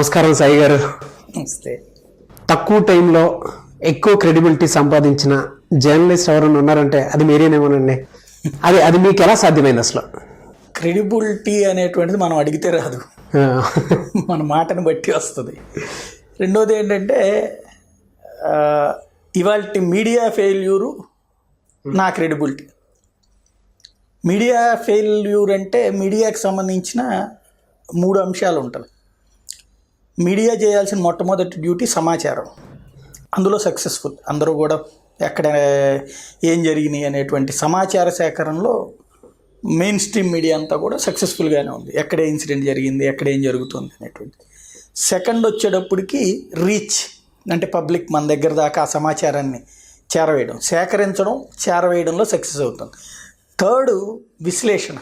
నమస్కారం సాయి గారు. నమస్తే. తక్కువ టైంలో ఎక్కువ క్రెడిబిలిటీ సంపాదించిన జర్నలిస్ట్ ఎవరైనా ఉన్నారంటే అది మీరేనేమోనండి. అది మీకు ఎలా సాధ్యమైంది అసలు? క్రెడిబిలిటీ అనేటువంటిది మనం అడిగితే రాదు, మన మాటను బట్టి వస్తుంది. రెండోది ఏంటంటే ఇవాళ మీడియా ఫెయిల్యూరు నా క్రెడిబిలిటీ. మీడియా ఫెయిల్యూర్ అంటే మీడియాకి సంబంధించిన 3 అంశాలు ఉంటుంది. మీడియా చేయాల్సిన మొట్టమొదటి డ్యూటీ సమాచారం, అందులో సక్సెస్ఫుల్. అందరూ కూడా ఎక్కడ ఏం జరిగినాయి అనేటువంటి సమాచార సేకరణలో మెయిన్ స్ట్రీమ్ మీడియా అంతా కూడా సక్సెస్ఫుల్గానే ఉంది. ఎక్కడ ఇన్సిడెంట్ జరిగింది, ఎక్కడ ఏం జరుగుతుంది అనేటువంటి. సెకండ్ వచ్చేటప్పటికి రీచ్, అంటే పబ్లిక్ మన దగ్గర దాకా ఆ సమాచారాన్ని చేరవేయడం, సేకరించడం, చేరవేయడంలో సక్సెస్ అవుతుంది. థర్డ్ విశ్లేషణ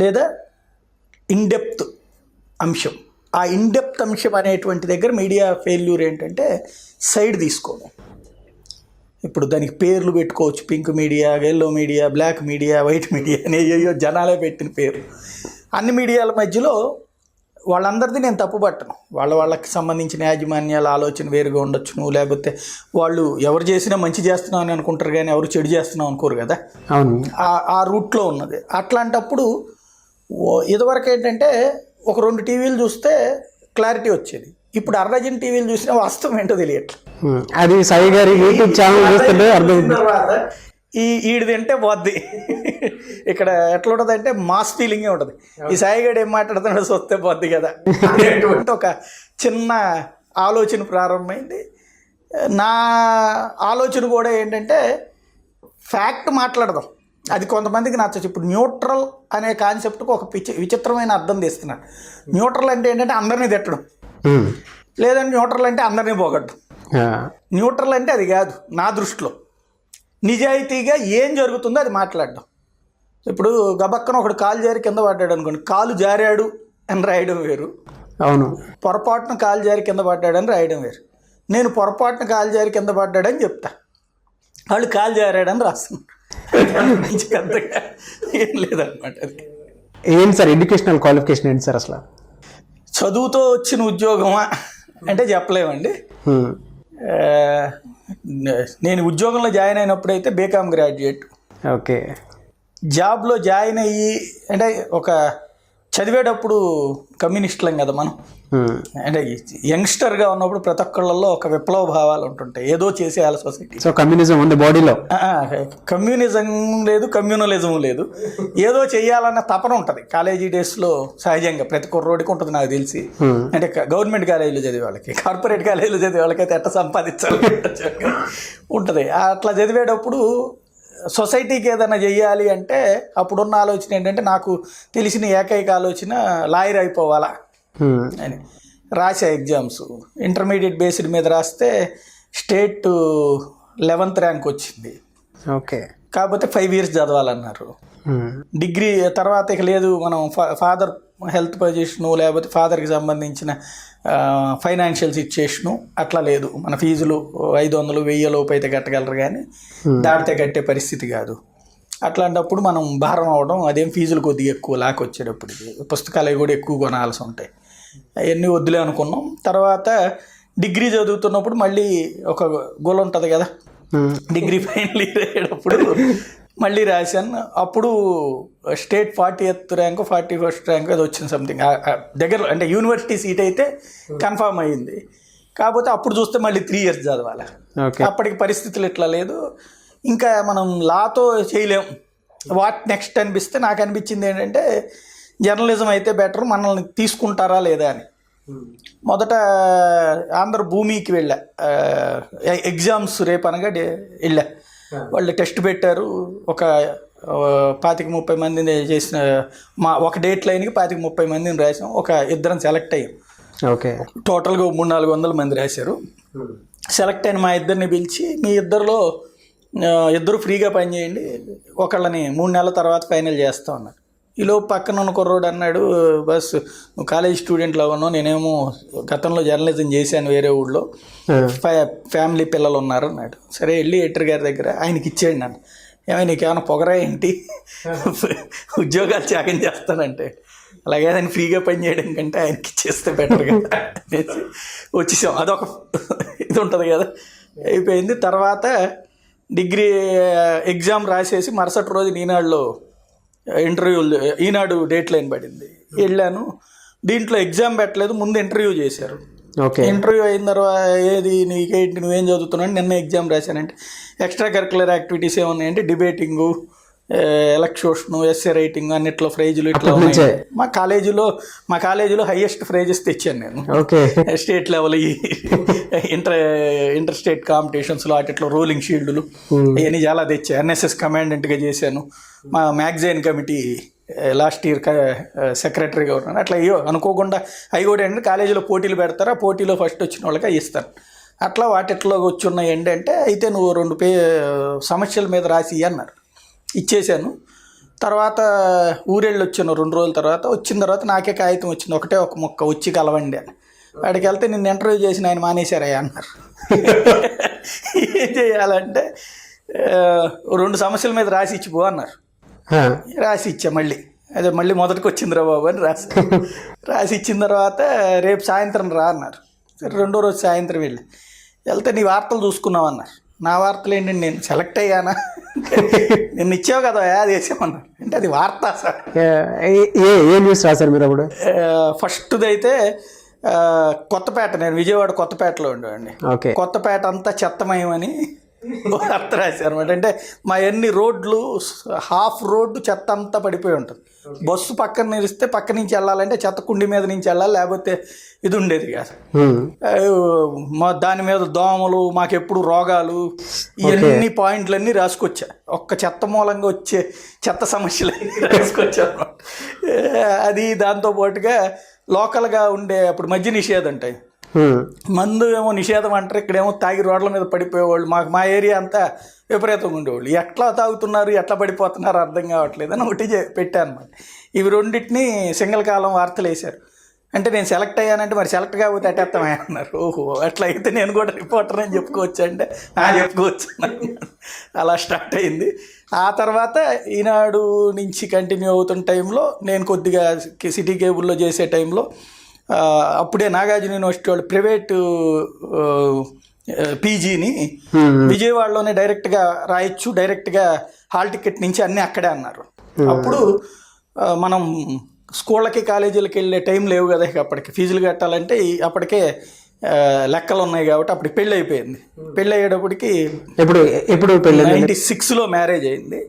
లేదా ఇన్డెప్త్ అంశం. ఆ ఇన్డెప్త్ అంశం అనేటువంటి దగ్గర మీడియా ఫెయిల్యూర్ ఏంటంటే సైడ్ తీసుకోవడం. ఇప్పుడు దానికి పేర్లు పెట్టుకోవచ్చు, pink media, yellow media, black media, white media అని అయ్యో జనాలే పెట్టిన పేరు. అన్ని మీడియాల మధ్యలో వాళ్ళందరిది నేను తప్పుపట్టను. వాళ్ళకి సంబంధించిన యాజమాన్యాల ఆలోచన వేరుగా ఉండొచ్చును, లేకపోతే వాళ్ళు ఎవరు చేసినా మంచి చేస్తున్నాం అని అనుకుంటారు కానీ ఎవరు చెడు చేస్తున్నాం అనుకోరు కదా. ఆ రూట్లో ఉన్నది. అట్లాంటప్పుడు ఇదివరకు ఏంటంటే ఒక 2 టీవీలు చూస్తే క్లారిటీ వచ్చేది. ఇప్పుడు 60 టీవీలు చూసినా వాస్తవం ఏంటో తెలియట్లేదు. అది సాయి గారి యూట్యూబ్ ఛానల్ చూస్తుంటే అర్థం. ఈడిది అంటే పోద్ది. ఇక్కడ ఎట్లా ఉంటుంది అంటే మాస్ ఫీలింగే ఉంటుంది. ఈ సాయిగాడు ఏం మాట్లాడుతున్నాడో చూస్తే పోద్ది కదా అనేటువంటి ఒక చిన్న ఆలోచన ప్రారంభమైంది. నా ఆలోచన కూడా ఏంటంటే ఫ్యాక్ట్ మాట్లాడదాం, అది కొంతమందికి నచ్చచ్చు. ఇప్పుడు న్యూట్రల్ అనే కాన్సెప్ట్కి ఒక విచిత్రమైన అర్థం తీస్తున్నాను. న్యూట్రల్ అంటే ఏంటంటే అందరినీ తిట్టడం, లేదంటే న్యూట్రల్ అంటే అందరినీ పోగొట్టడం. న్యూట్రల్ అంటే అది కాదు నా దృష్టిలో. నిజాయితీగా ఏం జరుగుతుందో అది మాట్లాడడం. ఇప్పుడు గబక్కన ఒకడు కాలు జారి కింద పడ్డాడు అనుకోండి, కాలు జారాడు అని రాయడం వేరు, అవును, పొరపాటున కాలు జారి కింద పడ్డాడని రాయడం వేరు. నేను పొరపాటున కాలు జారి కింద పడ్డాడని చెప్తా, వాళ్ళు కాలు జారాడని రాస్తున్నారు. అంతగా ఏం లేదనమాట. అది ఏంటి సార్ ఎడ్యుకేషనల్ క్వాలిఫికేషన్ ఏంటి సార్ అసలు? చదువుతో వచ్చిన ఉద్యోగమా అంటే చెప్పలేమండి. నేను ఉద్యోగంలో జాయిన్ అయినప్పుడైతే బీకామ్ గ్రాడ్యుయేట్. ఓకే. జాబ్లో జాయిన్ అయ్యి అంటే ఒక చదివేటప్పుడు కమ్యూనిస్టులం కదా మనం. అంటే యంగ్స్టర్గా ఉన్నప్పుడు ప్రతి ఒక్కళ్ళల్లో ఒక విప్లవ భావాలు ఉంటుంటాయి, ఏదో చేసేయాలి సొసైటీ. సో కమ్యూనిజం ఉంది బాడీలో. కమ్యూనిజం లేదు, కమ్యూనలిజం లేదు, ఏదో చెయ్యాలన్న తపన ఉంటుంది కాలేజీ డేస్లో సహజంగా ప్రతి కుర్రోడికి ఉంటుంది నాకు తెలిసి. అంటే గవర్నమెంట్ కాలేజీలో చదివే వాళ్ళకి, కార్పొరేట్ కాలేజీలో చదివే వాళ్ళకైతే ఎట్లా సంపాదించాలి ఉంటుంది. అట్లా చదివేటప్పుడు సొసైటీకి ఏదైనా చెయ్యాలి అంటే అప్పుడున్న ఆలోచన ఏంటంటే నాకు తెలిసిన ఏకైక ఆలోచన లాయర్ అయిపోవాలా అని. రాసే ఎగ్జామ్స్ ఇంటర్మీడియట్ బేస్డ్ మీద రాస్తే స్టేట్ 11th ర్యాంక్ వచ్చింది. ఓకే. కాకపోతే 5 years చదవాలన్నారు. డిగ్రీ తర్వాత ఇక లేదు, మనం ఫాదర్ హెల్త్ పొజిషను లేకపోతే ఫాదర్కి సంబంధించిన ఫైనాన్షియల్ సిచ్యుయేషను అట్లా లేదు, మన ఫీజులు 500, 1000 లోపు అయితే కట్టగలరు కానీ దాటితే కట్టే పరిస్థితి కాదు. అట్లాంటప్పుడు మనం భారం అవడం, అదేం ఫీజులు కొద్దిగా ఎక్కువ లాకొచ్చేటప్పటికి పుస్తకాలు అవి కూడా ఎక్కువ కొనాల్సి ఉంటాయి. అవన్నీ వద్దులే అనుకున్నాం. తర్వాత డిగ్రీ చదువుతున్నప్పుడు మళ్ళీ ఒక గోల్ ఉంటుంది కదా, డిగ్రీ ఫైనల్ ఇయర్ అయ్యేటప్పుడు మళ్ళీ రాశాను. అప్పుడు state 40th rank 41st rank అది వచ్చింది సంథింగ్ దగ్గర, అంటే యూనివర్సిటీ సీట్ అయితే కన్ఫామ్ అయ్యింది. కాకపోతే అప్పుడు చూస్తే మళ్ళీ 3 years చదవాలి. అప్పటికి పరిస్థితులు ఇట్లా లేదు, ఇంకా మనం లాతో చేయలేం. వాట్ నెక్స్ట్ అనిపిస్తే నాకు అనిపించింది ఏంటంటే జర్నలిజం అయితే బెటర్, మనల్ని తీసుకుంటారా లేదా అని. మొదట ఆంధ్ర భూమికి వెళ్ళా, ఎగ్జామ్స్ రేపు అనగా వెళ్ళా. వాళ్ళు టెస్ట్ పెట్టారు, ఒక 25-30 మందిని చేసిన ఒక డేట్ లైన్కి 25-30 మందిని రాసాం. ఒక 2 సెలెక్ట్ అయ్యాం. ఓకే. టోటల్గా 300-400 మంది రాశారు. సెలెక్ట్ అయిన మా 2 పిలిచి, మీ 2 ఫ్రీగా పనిచేయండి, ఒకళ్ళని 3 నెలల తర్వాత ఫైనల్ చేస్తా ఉన్నారు. ఈలోపు పక్కన ఉన్న కుర్రోడు అన్నాడు, బస్ నువ్వు కాలేజ్ స్టూడెంట్లో ఉన్నావు, నేనేమో గతంలో జర్నలిజం చేశాను వేరే ఊళ్ళో, ఫ్యామిలీ పిల్లలు ఉన్నారు అన్నాడు. సరే వెళ్ళి ఎడిటర్ గారి దగ్గర ఆయనకి ఇచ్చేయండి నన్ను. ఏమైనా నీకేమైనా పొగరా ఏంటి, ఉద్యోగాలు త్యాగం చేస్తానంటే అలాగే ఆయన ఫ్రీగా పని చేయడం కంటే ఆయనకి ఇచ్చేస్తే బెటర్ కదా అనేసి వచ్చేసాం. అదొక ఇది ఉంటుంది కదా, అయిపోయింది. తర్వాత డిగ్రీ ఎగ్జామ్ రాసేసి మరుసటి రోజు ఈనాడులో ఇంటర్వ్యూలు, ఈనాడు డేట్ లైన్ పడింది, వెళ్ళాను. దీంట్లో ఎగ్జామ్ పెట్టలేదు, ముందు ఇంటర్వ్యూ చేశారు. ఇంటర్వ్యూ అయిన తర్వాత ఏది నీకేంటి, నువ్వేం చదువుతున్నావు, నిన్న ఎగ్జామ్ రాశానంటే ఎక్స్ట్రా కరికులర్ యాక్టివిటీస్ ఏమున్నాయంటే డిబేటింగు, ఎలక్యూషను, ఎస్ఏ రైటింగ్, అన్నిట్లో ప్రైజులు ఇట్లా ఉన్నాయి. మా కాలేజీలో హైయెస్ట్ ప్రైజెస్ తెచ్చాను నేను. స్టేట్ లెవెల్ ఇంటర్ స్టేట్ కాంపిటీషన్స్లో వాటిలో రోలింగ్ షీల్డ్లు ఇవన్నీ చాలా తెచ్చాను. ఎన్ఎస్ఎస్ కమాండెంట్గా చేశాను. మా మ్యాగజైన్ కమిటీ లాస్ట్ ఇయర్ సెక్రటరీగా ఉన్నాను. అట్లా అయ్యో అనుకోకుండా అవి కూడా ఏంటంటే కాలేజీలో పోటీలు పెడతారు, ఆ పోటీలో ఫస్ట్ వచ్చిన వాళ్ళకి ఇస్తాను. అట్లా వాటిట్లో వచ్చి ఉన్నాయి ఏంటంటే, అయితే నువ్వు 2 సమస్యల మీద రాసి అన్నారు. ఇచ్చేసాను. తర్వాత ఊరెళ్ళి వచ్చాను 2 రోజుల తర్వాత. వచ్చిన తర్వాత నాకే కాగితం వచ్చింది, ఒకటే ఒక మొక్క, వచ్చి కలవండి అని. వాడికి వెళ్తే నిన్ను ఇంటర్వ్యూ చేసిన ఆయన మానేశారయ్యా అన్నారు. ఏం చేయాలంటే 2 సమస్యల మీద రాసి ఇచ్చిపో అన్నారు. రాసి ఇచ్చా. మళ్ళీ మొదటికి వచ్చిందిరా బాబు అని రాసి ఇచ్చిన తర్వాత రేపు సాయంత్రం రా అన్నారు. 2వ రోజు సాయంత్రం వెళ్తే నీ వార్తలు చూసుకున్నావు అన్నారు. నా వార్తలు ఏంటండి, నేను సెలెక్ట్ అయ్యానా, నిన్ను ఇచ్చావు కదా అది వేసామన్నారు. అంటే అది వార్త సార్. ఏ న్యూస్ రాశారు మీరు అప్పుడు? ఫస్ట్ది అయితే కొత్తపేట, నేను విజయవాడ కొత్తపేటలో ఉండేవాడిని. కొత్తపేట అంతా చెత్తమయమని వార్త రాశారు అనమాట. అంటే మా ఎన్ని రోడ్లు, హాఫ్ రోడ్డు చెత్త అంతా పడిపోయి ఉంటుంది. బస్సు పక్కన నిలిస్తే పక్క నుంచి వెళ్ళాలంటే చెత్త కుండి మీద నుంచి వెళ్ళాలి, లేకపోతే ఇది ఉండేది కాదు. దాని మీద దోమలు, మాకెప్పుడు రోగాలు, ఇవన్నీ పాయింట్లన్నీ రాసుకొచ్చా. ఒక్క చెత్త మూలంగా వచ్చే చెత్త సమస్యలు రాసుకొచ్చా అనమాట. అది దాంతోపాటుగా లోకల్గా ఉండే అప్పుడు మద్య నిషేధం ఉంటాయి, మందు ఏమో నిషేధం అంటారు, ఇక్కడేమో తాగి రోడ్ల మీద పడిపోయేవాళ్ళు. మా ఏరియా అంతా విపరీతంగా ఉండేవాళ్ళు. ఎట్లా తాగుతున్నారు, ఎట్లా పడిపోతున్నారు అర్థం కావట్లేదు అని ఒకటి పెట్టాను అనమాట. ఇవి రెండింటిని సింగిల్ కాలం వార్తలు వేశారు. అంటే నేను సెలెక్ట్ అయ్యానంటే మరి సెలెక్ట్ కాకపోతే అట్టేస్తామని అన్నారు. ఓహో అట్లా అయితే నేను కూడా రిపోర్టర్ అని చెప్పుకోవచ్చు అంటే చెప్పుకోవచ్చు. అలా స్టార్ట్ అయింది. ఆ తర్వాత ఈనాడు నుంచి కంటిన్యూ అవుతున్న టైంలో నేను కొద్దిగా సిటీ కేబుల్లో చేసే టైంలో అప్పుడే నాగార్జున యూనివర్సిటీ వాళ్ళు ప్రైవేటు పీజీని విజయవాడలోనే డైరెక్ట్గా రాయొచ్చు, డైరెక్ట్గా హాల్ టికెట్ నుంచి అన్నీ అక్కడే అన్నారు. అప్పుడు మనం స్కూళ్ళకి కాలేజీలకి వెళ్ళే టైం లేవు కదా, అప్పటికి ఫీజులు కట్టాలంటే అప్పటికే లెక్కలు ఉన్నాయి కాబట్టి అప్పటికి పెళ్ళి అయిపోయింది. పెళ్ళి అయ్యేటప్పటికి ఎప్పుడు 96లో మ్యారేజ్ అయింది.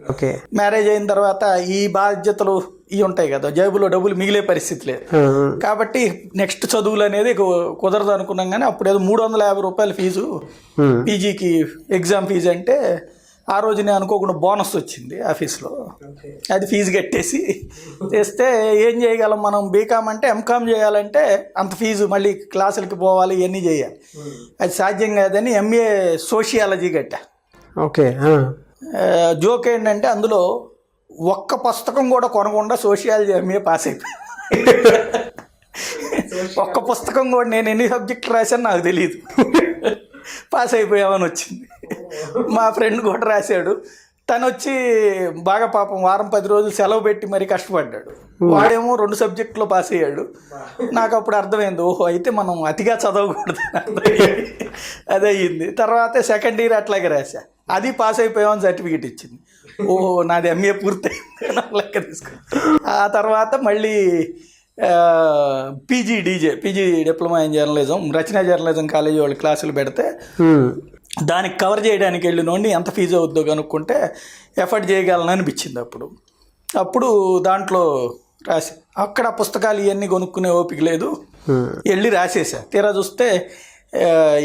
మ్యారేజ్ అయిన తర్వాత ఈ బాధ్యతలు ఇవి ఉంటాయి కదా, జేబులో డబ్బులు మిగిలే పరిస్థితి లేదు కాబట్టి నెక్స్ట్ చదువులు అనేది కుదరదు అనుకున్నాం. కానీ అప్పుడు ఏదో 350 రూపాయల ఫీజు పీజీకి ఎగ్జామ్ ఫీజు అంటే ఆ రోజు నేను అనుకోకుండా బోనస్ వచ్చింది ఆఫీస్లో. అది ఫీజు కట్టేసి చేస్తే ఏం చేయగలం మనం, బీకామ్ అంటే ఎంకామ్ చేయాలంటే అంత ఫీజు మళ్ళీ క్లాసులకి పోవాలి, ఇవన్నీ చేయాలి, అది సాధ్యం కాదని ఎంఏ సోషియాలజీ కట్టా. జోక్ ఏంటంటే అందులో ఒక్క పుస్తకం కూడా కొనకుండా సోషియాలజీ ఎంఏ పాస్ అయిపోయింది. ఒక్క పుస్తకం కూడా నేను ఎన్ని సబ్జెక్టులు రాశాను నాకు తెలియదు, పాస్ అయిపోయామని వచ్చింది. మా ఫ్రెండ్ కూడా రాశాడు, తను వచ్చి బాగా పాపం వారం 10 రోజులు సెలవు పెట్టి మరీ కష్టపడ్డాడు. వాడేమో 2 సబ్జెక్టులో పాస్ అయ్యాడు. నాకు అప్పుడు అర్థమైంది, ఓహో అయితే మనం అతిగా చదవకూడదు, అదే అయ్యింది. తర్వాత సెకండ్ ఇయర్ అట్లాగే రాశా, అది పాస్ అయిపోయామని సర్టిఫికేట్ ఇచ్చింది. ఓహో నాది ఎంఏ పూర్తయింది లెక్క తీసుకుని. ఆ తర్వాత మళ్ళీ PG diploma in journalism, Rachana journalism college వాళ్ళు క్లాసులు పెడితే దానికి కవర్ చేయడానికి వెళ్ళినోండి ఎంత ఫీజు అవుద్దో కనుక్కుంటే ఎఫర్ట్ చేయగలను అనిపించింది. అప్పుడు దాంట్లో రాసి అక్కడ పుస్తకాలు ఇవన్నీ కొనుక్కునే ఓపిక లేదు, వెళ్ళి రాసేసా. తీరా చూస్తే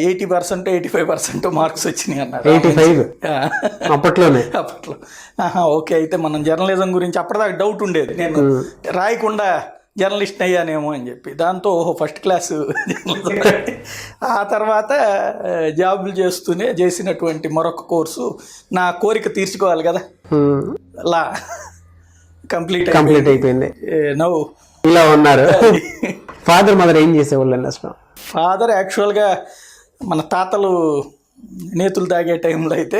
80% 85% మార్క్స్ వచ్చినాయి అన్నారు. అప్పట్లో ఓకే అయితే మనం జర్నలిజం గురించి అప్పటిదాకా డౌట్ ఉండేది, నేను రాయకుండా జర్నలిస్ట్ అయ్యానేమో అని చెప్పి. దాంతో ఓహో ఫస్ట్ క్లాసు జర్నలిజం. ఆ తర్వాత జాబులు చేసినటువంటి మరొక కోర్సు, నా కోరిక తీర్చుకోవాలి కదా, లా కంప్లీట్ అయిపోయింది. నవ్వు ఇలా ఉన్నారు. ఫాదర్ మదర్ ఏం చేసేవాళ్ళు అసలు? ఫాదర్ యాక్చువల్గా మన తాతలు నేతులు తాగే టైంలో అయితే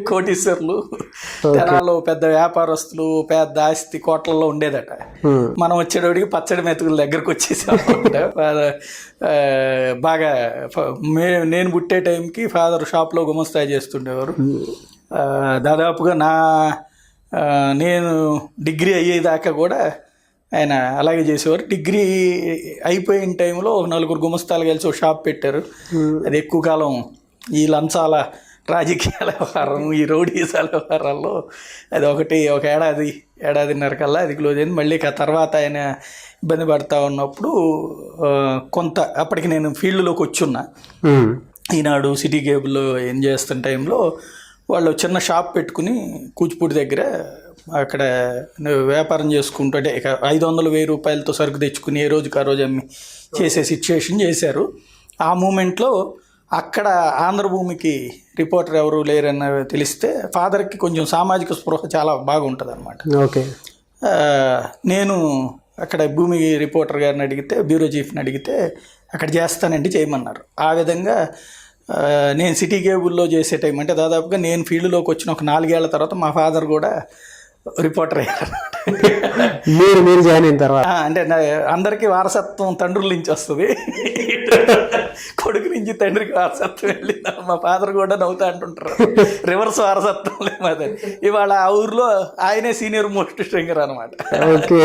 కోటీశ్వర్లు, తెనాల్లో పెద్ద వ్యాపారస్తులు, పెద్ద ఆస్తి కోట్లలో ఉండేదట. మనం వచ్చేటోడికి పచ్చడి మెతుకుల దగ్గరకు వచ్చేసాం. బాగా నేను పుట్టే టైంకి ఫాదర్ షాప్లో గుమస్తా చేస్తుండేవారు. దాదాపుగా నేను డిగ్రీ అయ్యేదాకా కూడా ఆయన అలాగే చేసేవారు. డిగ్రీ అయిపోయిన టైంలో ఒక 4 గుమస్తాలు కలిసి ఒక షాప్ పెట్టారు. అది ఎక్కువ కాలం ఈ లంచాల రాజకీయాల వ్యవహారం, ఈ రౌడీసాల వ్యవహారాల్లో అది ఒక ఏడాదిన్నర కల్లా అది క్లోజ్ అయింది. మళ్ళీ తర్వాత ఆయన ఇబ్బంది పడతా ఉన్నప్పుడు కొంత అప్పటికి నేను ఫీల్డ్లోకి వచ్చున్నా. ఈనాడు, సిటీ కేబుల్ ఏం చేస్తున్న టైంలో వాళ్ళు చిన్న షాప్ పెట్టుకుని కూచిపూడి దగ్గర అక్కడ వ్యాపారం చేసుకుంటూ, అంటే 500-1000 రూపాయలతో సరుకు తెచ్చుకుని ఏ రోజుకి ఆ రోజు అమ్మి చేసే సిచ్యుయేషన్ చేశారు. ఆ మూమెంట్లో అక్కడ ఆంధ్రభూమికి రిపోర్టర్ ఎవరు లేరన్న తెలిస్తే ఫాదర్కి కొంచెం సామాజిక స్పృహ చాలా బాగుంటుంది అనమాట. ఓకే. నేను అక్కడ భూమి రిపోర్టర్ గారిని అడిగితే, బ్యూరో చీఫ్ని అడిగితే అక్కడ చేస్తానండి చేయమన్నారు. ఆ విధంగా నేను సిటీ కేబుల్లో చేసే టైం అంటే దాదాపుగా నేను ఫీల్డ్లోకి వచ్చిన ఒక 4 ఏళ్ల తర్వాత మా ఫాదర్ కూడా రిపోర్టర్ అయ్యారు. మీరు జాయిన్ అయిన తర్వాత అంటే అందరికీ వారసత్వం తండ్రుల నుంచి వస్తుంది, కొడుకు నుంచి తండ్రికి వారసత్వం వెళ్ళింది. మా ఫాదర్ కూడా నవ్వుతా అంటుంటారు, రివర్స్ వారసత్వం లేదు. ఇవాళ ఆ ఊర్లో ఆయనే సీనియర్ మోస్ట్ స్ట్రింగర్ అనమాట. ఓకే.